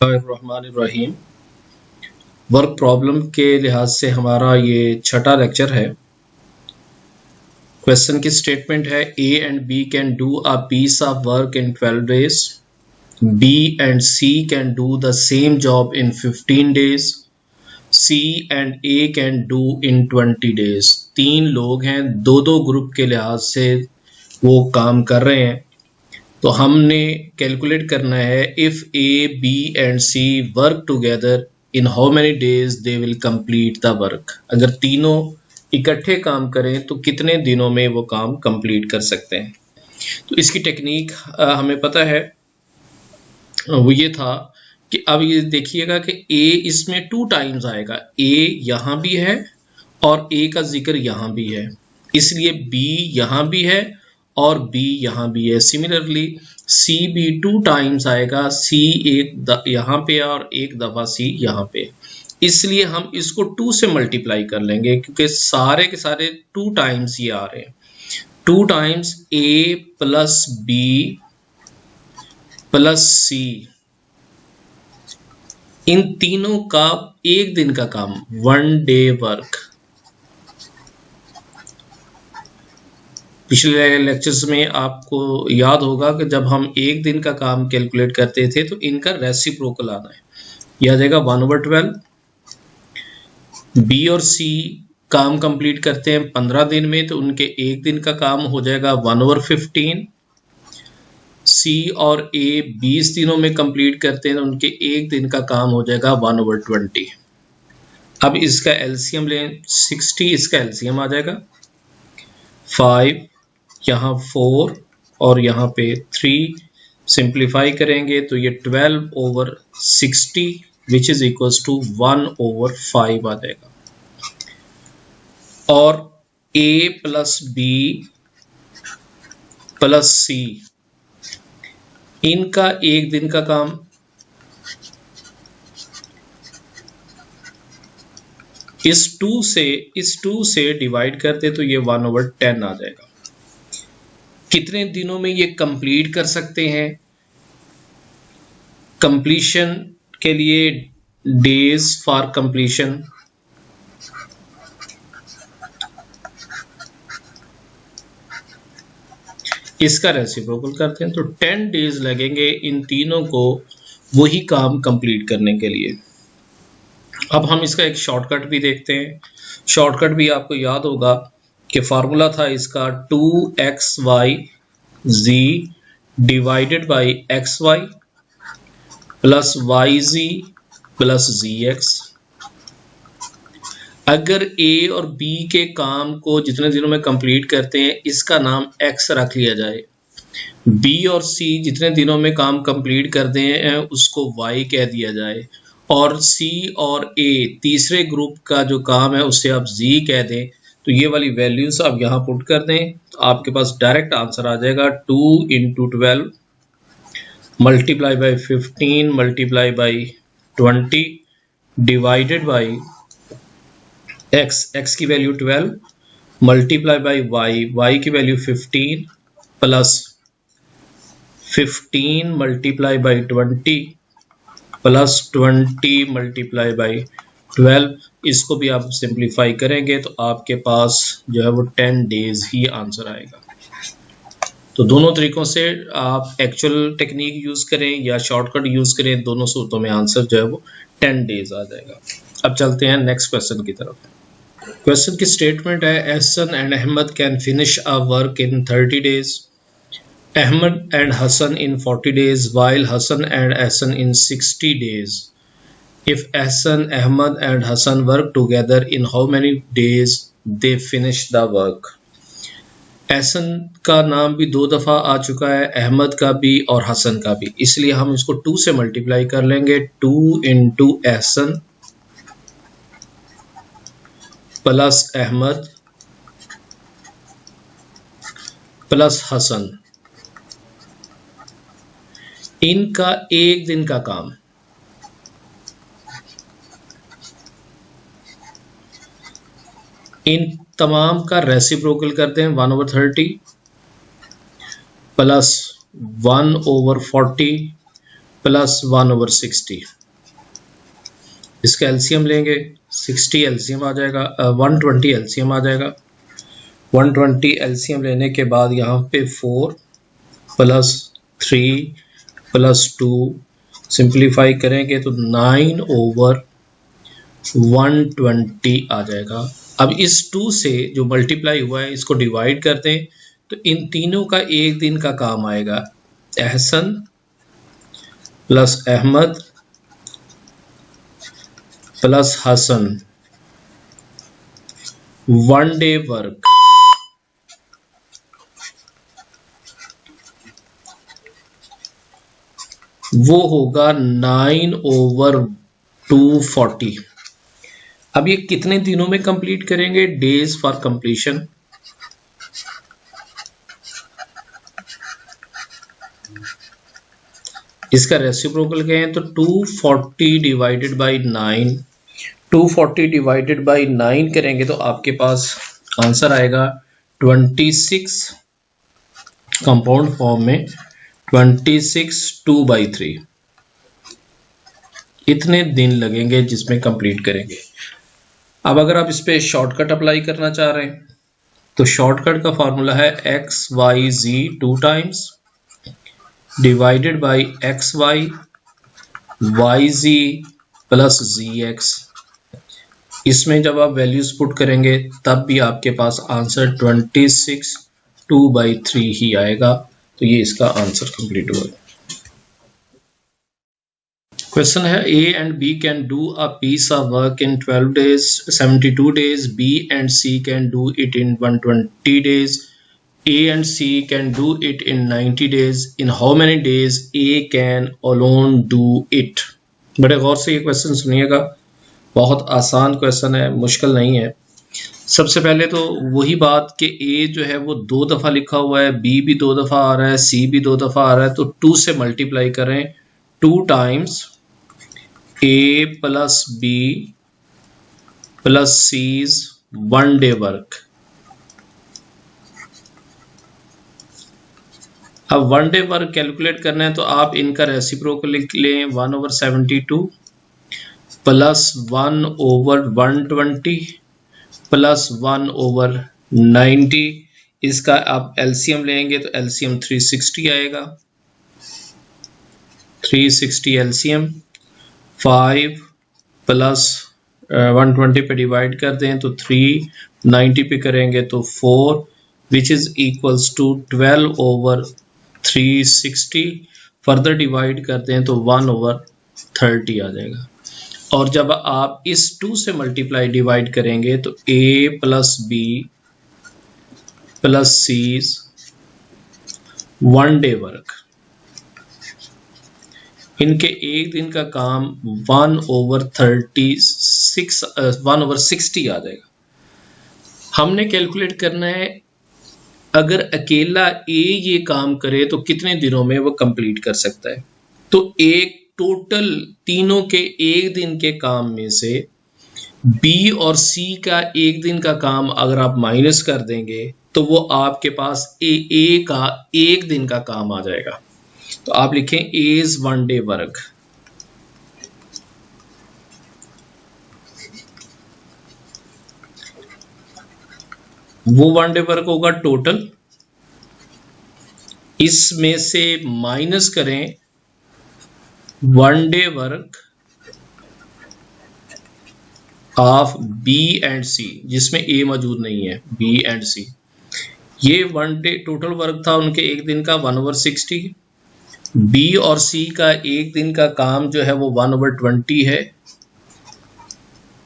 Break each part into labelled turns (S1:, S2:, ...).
S1: बिस्मिल्लाहिर्रहमानिर्रहीम। Work problem के लिहाज से हमारा ये छठा लेक्चर है। क्वेश्चन की स्टेटमेंट है A and B can do a piece of work in 12 days, B and C can do the same job in 15 days, C and A can do in 20 days। तीन लोग हैं, दो दो group के लिहाज से वो काम कर रहे हैं। तो हमने कैलकुलेट करना है if A B and C work together in how many days they will complete the work. अगर तीनों इकट्ठे काम करें तो कितने दिनों में वो काम कंप्लीट कर सकते हैं। तो इसकी टेक्निक हमें पता है, वो ये था कि अब ये देखिएगा कि ए इसमें 2 टाइम्स आएगा। ए यहाँ भी है और ए का जिक्र यहाँ भी है, इसलिए बी यहाँ भी है और बी यहाँ भी है। सिमिलरली सी भी 2 टाइम्स आएगा, सी एक यहाँ पे और एक दफा सी यहाँ पे, इसलिए हम इसको 2 से मल्टीप्लाई कर लेंगे क्योंकि सारे के सारे 2 टाइम्स ये आ रहे हैं। 2 टाइम्स ए प्लस बी प्लस सी, इन तीनों का एक दिन का काम, 1 day वर्क। पिछले लेक्चर्स में आपको याद होगा कि जब हम एक दिन का काम कैलकुलेट करते थे तो इनका रेसिप्रोकल आना है, यह आ जाएगा 1/12। बी और सी काम कंप्लीट करते हैं 15 दिन में तो उनके एक दिन का काम हो जाएगा 1/15। सी और ए 20 दिनों में कंप्लीट करते हैं तो उनके एक दिन का काम हो जाएगा 1/20। अब इसका एलसीएम लें, 60 इसका एलसीएम आ जाएगा, 5 यहाँ 4 और यहाँ पे 3, सिंप्लीफाई करेंगे तो ये 12/60 विच इज इक्वल्स टू 1/5 आ जाएगा। और a प्लस बी प्लस सी, इनका एक दिन का काम, इस 2 से डिवाइड करते तो ये 1/10 आ जाएगा। कितने दिनों में ये कंप्लीट कर सकते हैं? कंप्लीशन के लिए डेज फॉर कंप्लीशन, इसका रेसिप्रोकल करते हैं तो 10 days लगेंगे इन तीनों को वही काम कंप्लीट करने के लिए। अब हम इसका एक शॉर्टकट भी देखते हैं। शॉर्टकट भी आपको याद होगा कि फार्मूला था इसका 2xyz divided by xy plus yz plus zx। अगर ए और बी के काम को जितने दिनों में कंप्लीट करते हैं इसका नाम x रख लिया जाए, बी और सी जितने दिनों में काम कंप्लीट करते हैं उसको y कह दिया जाए, और सी और ए तीसरे ग्रुप का जो काम है उससे आप z कह दें, तो ये वाली वैल्यूज आप यहाँ पुट कर दें तो आपके पास डायरेक्ट आंसर आ जाएगा 2 × 12 multiply by 15 multiply by 20 divided by x की वैल्यू 12 मल्टीप्लाई बाई y की value 15 plus 15 multiply by 20 plus 20 multiply by 12। इसको भी आप सिंप्लीफाई करेंगे तो आपके पास जो है वो 10 days ही आंसर आएगा। तो दोनों तरीकों से आप एक्चुअल टेक्निक यूज करें या शॉर्टकट यूज करें, दोनों सूरतों में आंसर जो है वो 10 days आ जाएगा। अब चलते हैं नेक्स्ट क्वेश्चन की तरफ। क्वेश्चन की स्टेटमेंट है Ahsan and Ahmad can finish a work in 30 days, Ahmad and Hassan in 40 days, while Hassan and Ahsan in 60 days. If Ahsan, Ahmad and Hassan work together, in how many days they finish the work? Ahsan का नाम भी 2 दफ़ा आ चुका है, अहमद का भी और हसन का भी, इसलिए हम इसको 2 से मल्टीप्लाई कर लेंगे। 2 × Ahsan plus Ahmad plus Hasan, इनका एक दिन का काम, इन तमाम का रेसिप्रोकल करते हैं 1/30 प्लस 1/40 प्लस 1/60। इसका एलसीएम लेंगे, 60 एलसीएम आ जाएगा, 120 एलसीएम आ जाएगा। 120 एलसीएम लेने के बाद यहाँ पे 4 प्लस 3 प्लस 2 सिंप्लीफाई करेंगे तो 9/120 आ जाएगा। अब इस 2 से जो मल्टीप्लाई हुआ है इसको डिवाइड कर दें तो इन तीनों का एक दिन का काम आएगा। Ahsan plus Ahmad plus Hasan, 1 day work. वो होगा 9/240। अब ये कितने दिनों में कंप्लीट करेंगे? Days for completion. इसका रेसिप्रोकल कहें तो 240 डिवाइडेड बाई 9, 240 डिवाइडेड बाई 9 करेंगे तो आपके पास आंसर आएगा 26 कंपाउंड फॉर्म में 26 2/3। इतने दिन लगेंगे जिसमें कंप्लीट करेंगे। अब अगर आप इस पे शॉर्टकट अप्लाई करना चाह रहे हैं तो शॉर्टकट का फॉर्मूला है XYZ 2 times divided by XY YZ plus ZX। इसमें जब आप वैल्यूज पुट करेंगे तब भी आपके पास आंसर 26 2/3 ही आएगा। तो ये इसका आंसर कंप्लीट हुआ। क्वेश्चन है A and B can do a piece of work in 12 days, 72 days. B and C can do it in 120 days. A and C can do it in 90 days. In how many days A can alone do it? बड़े गौर से ये question सुनिएगा, बहुत आसान question है, मुश्किल नहीं है। सबसे पहले तो वही बात कि A जो है वो 2 दफ़ा लिखा हुआ है, B भी 2 दफ़ा आ रहा है, C भी 2 दफ़ा आ रहा है, तो 2 से मल्टीप्लाई करें। 2 times A plus B plus C's 1 day work. अब 1 डे वर्क कैलकुलेट करना है तो आप इनका रेसिप्रोकल लिख लें 1/72 प्लस 1/120 प्लस 1/90। इसका आप एलसीएम लेंगे तो एलसीएम 360 आएगा। 360 एलसीएम 5 प्लस 120 पे डिवाइड कर दें तो 3, 90 पे करेंगे तो 4, which is equals to 12/360। Further divide कर दें तो 1/30 आ जाएगा। और जब आप इस 2 से मल्टीप्लाई डिवाइड करेंगे तो A plus B plus C 1 day work, इनके एक दिन का काम 1/60 आ जाएगा। हमने कैलकुलेट करना है अगर अकेला A ये काम करे तो कितने दिनों में वो कंप्लीट कर सकता है। तो एक टोटल तीनों के एक दिन के काम में से B और C का एक दिन का काम अगर आप माइनस कर देंगे तो वो आपके पास A का एक दिन का काम आ जाएगा। तो आप लिखें A's 1 डे वर्क। वो 1 डे वर्क होगा टोटल, इसमें से माइनस करें 1 day work of B and C, जिसमें A मौजूद नहीं है, B एंड C। ये 1 डे टोटल वर्क था उनके एक दिन का 1/60। B और C का एक दिन का काम जो है वो 1/20 है।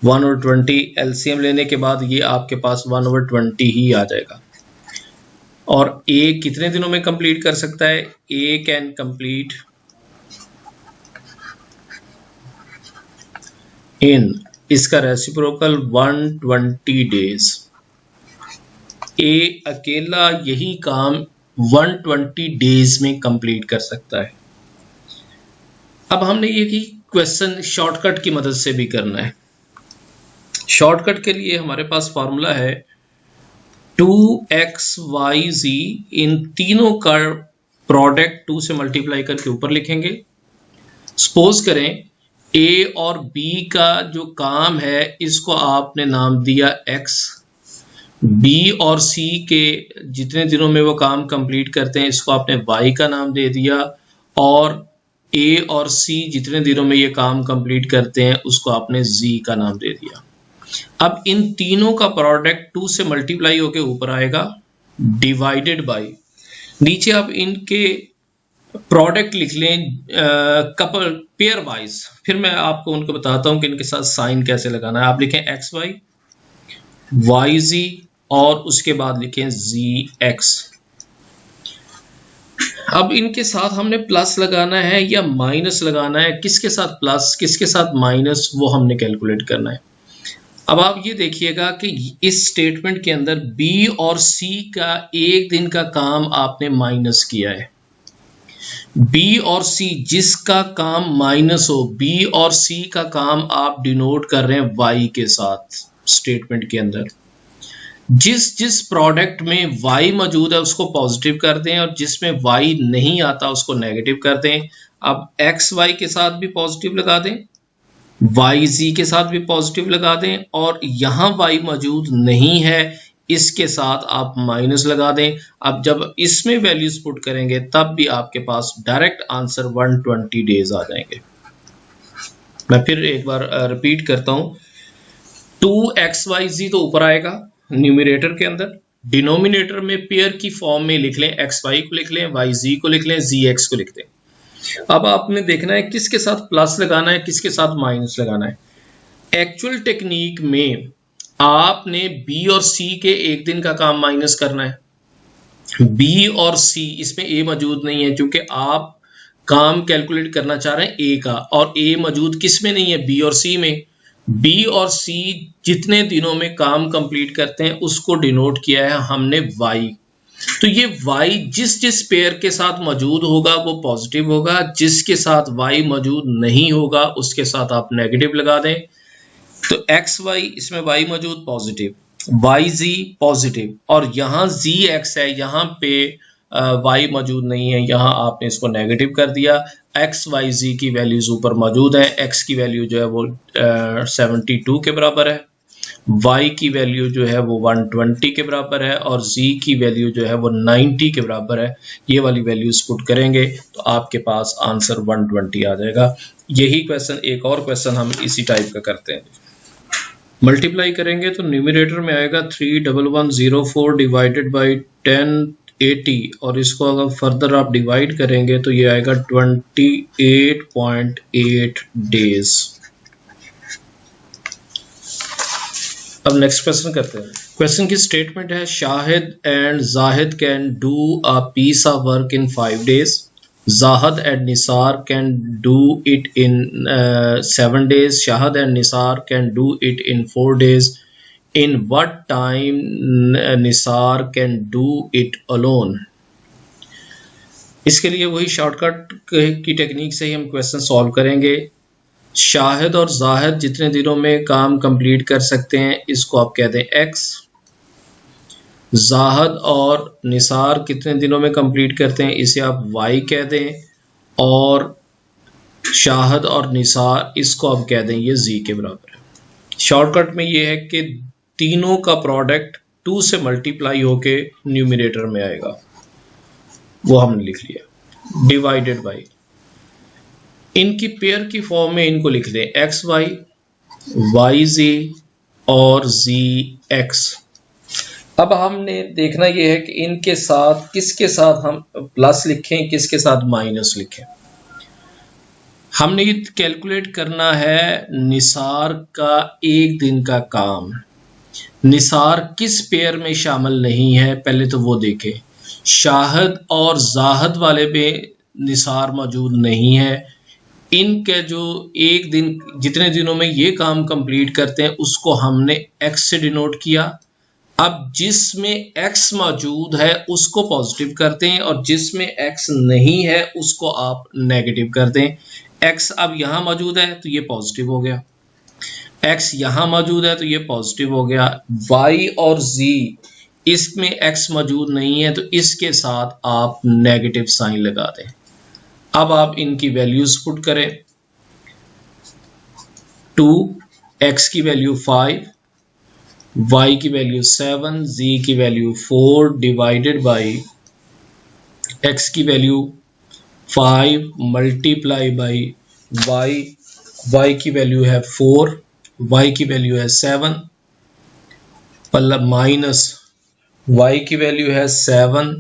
S1: 1/20 एलसीएम लेने के बाद ये आपके पास 1/20 ही आ जाएगा। और A कितने दिनों में कंप्लीट कर सकता है? A कैन कंप्लीट इन, इसका रेसिप्रोकल 120 डेज। A अकेला यही काम 120 डेज में कंप्लीट कर सकता है। अब हमने ये कि क्वेश्चन शॉर्टकट की मदद से भी करना है। शॉर्टकट के लिए हमारे पास फॉर्मूला है 2XYZ, इन तीनों का प्रोडक्ट 2 से मल्टीप्लाई करके ऊपर लिखेंगे सपोज करें ए और बी का जो काम है इसको आपने नाम दिया एक्स, बी और सी के जितने दिनों में वो काम कंप्लीट करते हैं इसको आपने वाई का नाम दे दिया, और ए और सी जितने दिनों में ये काम कंप्लीट करते हैं उसको आपने जी का नाम दे दिया। अब इन तीनों का प्रोडक्ट 2 से मल्टीप्लाई होके ऊपर आएगा डिवाइडेड बाय, नीचे आप इनके प्रोडक्ट लिख लें कपल पेयर वाइज, फिर मैं आपको उनको बताता हूं कि इनके साथ साइन कैसे लगाना है। आप लिखें एक्स वाई, वाई जी, और उसके बाद लिखें जी एक्स। अब इनके साथ हमने प्लस लगाना है या माइनस लगाना है, किसके साथ प्लस किसके साथ माइनस वो हमने कैलकुलेट करना है। अब आप ये देखिएगा कि इस स्टेटमेंट के अंदर बी और सी का एक दिन का काम आपने माइनस किया है। बी और सी जिसका काम माइनस हो, बी और सी का काम आप डिनोट कर रहे हैं वाई के साथ स्टेटमेंट के अंदर। जिस जिस प्रोडक्ट में y मौजूद है उसको पॉजिटिव कर दें और जिसमें y नहीं आता उसको नेगेटिव कर दें। अब एक्स वाई के साथ भी पॉजिटिव लगा दें, वाई जी के साथ भी पॉजिटिव लगा दें, और यहाँ y मौजूद नहीं है इसके साथ आप माइनस लगा दें। अब जब इसमें वैल्यूज पुट करेंगे तब भी आपके पास डायरेक्ट आंसर 120 डेज आ जाएंगे। मैं फिर एक बार रिपीट करता हूं, 2xyz तो ऊपर आएगा न्यूमरेटर के अंदर, डिनोमिनेटर में पेयर की फॉर्म में लिख लें, एक्स वाई को लिख लें, वाई जी को लिख लें, जी एक्स को लिख दें। अब आपने देखना है किसके साथ प्लस लगाना है किसके साथ माइनस लगाना है। एक्चुअल टेक्निक में आपने बी और सी के एक दिन का काम माइनस करना है। बी और सी इसमें ए मौजूद नहीं है क्योंकि आप काम कैलकुलेट करना चाह रहे हैं ए का, और ए मौजूद किस में नहीं है, बी और सी में। बी और सी जितने दिनों में काम कंप्लीट करते हैं उसको डिनोट किया है हमने वाई। तो ये वाई जिस जिस पेयर के साथ मौजूद होगा वो पॉजिटिव होगा, जिसके साथ वाई मौजूद नहीं होगा उसके साथ आप नेगेटिव लगा दें। तो एक्स वाई इसमें वाई मौजूद पॉजिटिव, वाई जी पॉजिटिव, और यहाँ जी एक्स है यहाँ पे वाई मौजूद नहीं है, यहाँ आपने इसको नेगेटिव कर दिया। एक्स वाई जी की वैल्यूज ऊपर मौजूद है, एक्स की वैल्यू जो है वो 72 के बराबर है, y की वैल्यू जो है वो 120 के बराबर है, और z की वैल्यू जो है वो 90 के बराबर है। ये वाली वैल्यूज पुट करेंगे तो आपके पास आंसर 120 आ जाएगा। यही क्वेश्चन एक और क्वेश्चन हम इसी टाइप का करते हैं। मल्टीप्लाई करेंगे तो न्यूमरेटर में आएगा 31104 डिवाइडेड बाई 1080, और इसको अगर फर्दर आप डिवाइड करेंगे तो ये आएगा 28.8 डेज। अब नेक्स्ट क्वेश्चन करते हैं। क्वेश्चन की स्टेटमेंट है Shahid and Zahid can do a piece of work in 5 days, Zahid and Nisar can do it in 7 days, Shahid and Nisar can do it in 4 days. In what time Nisar can do it alone? इसके लिए वही shortcut की technique से ही हम question solve करेंगे। शाहिद और जाहिद जितने दिनों में काम कंप्लीट कर सकते हैं इसको आप कह दें x, जाहिद और निसार कितने दिनों में कंप्लीट करते हैं इसे आप y कह दें, और शाहिद और निसार इसको आप कह दें ये z के बराबर है। शॉर्टकट में ये है कि तीनों का प्रोडक्ट 2 से मल्टीप्लाई होके न्यूमरेटर में आएगा, वो हमने लिख लिया डिवाइडेड बाई। इनकी पेयर की फॉर्म में इनको लिख दें एक्स वाई, वाई जी और जी एक्स। अब हमने देखना यह है कि इनके साथ किसके साथ हम प्लस लिखें किसके साथ माइनस लिखें। हमने ये कैलकुलेट करना है निसार का एक दिन का काम। निसार किस पेयर में शामिल नहीं है पहले तो वो देखें। शाहिद और जाहिद वाले में निसार मौजूद नहीं है। इनके जो एक दिन जितने दिनों में ये काम कंप्लीट करते हैं उसको हमने x से डिनोट किया। अब जिसमें x मौजूद है उसको पॉजिटिव करते हैं और जिसमें x नहीं है उसको आप नेगेटिव कर दें। x अब यहाँ मौजूद है तो ये पॉजिटिव हो गया, x यहाँ मौजूद है तो ये पॉजिटिव हो गया। y और z इसमें x मौजूद नहीं है तो इसके साथ आप नेगेटिव साइन लगा दें। अब आप इनकी वैल्यूज पुट करें, 2, x की वैल्यू 5, y की वैल्यू 7, z की वैल्यू 4 डिवाइडेड बाई x की वैल्यू 5 मल्टीप्लाई बाई y की वैल्यू है 4, y की वैल्यू है 7 माइनस y की वैल्यू है 7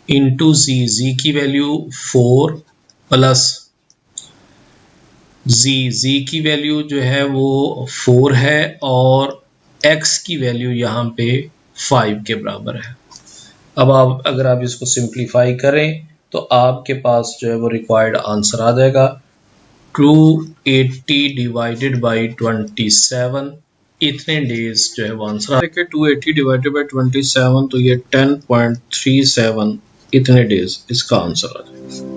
S1: इंटू z की वैल्यू 4 प्लस z की वैल्यू जो है वो 4 है और x की वैल्यू यहाँ पे 5 के बराबर है। अब आप अगर आप इसको सिंप्लीफाई करें तो आपके पास जो है वो रिक्वायर्ड आंसर आ जाएगा 280 डिवाइडेड बाई 27, इतने डेज जो है वो आंसर आ जाएगा। 280 डिवाइडेड बाई 27 तो ये 10.37 इतने डेज इसका आंसर आ जाएगा।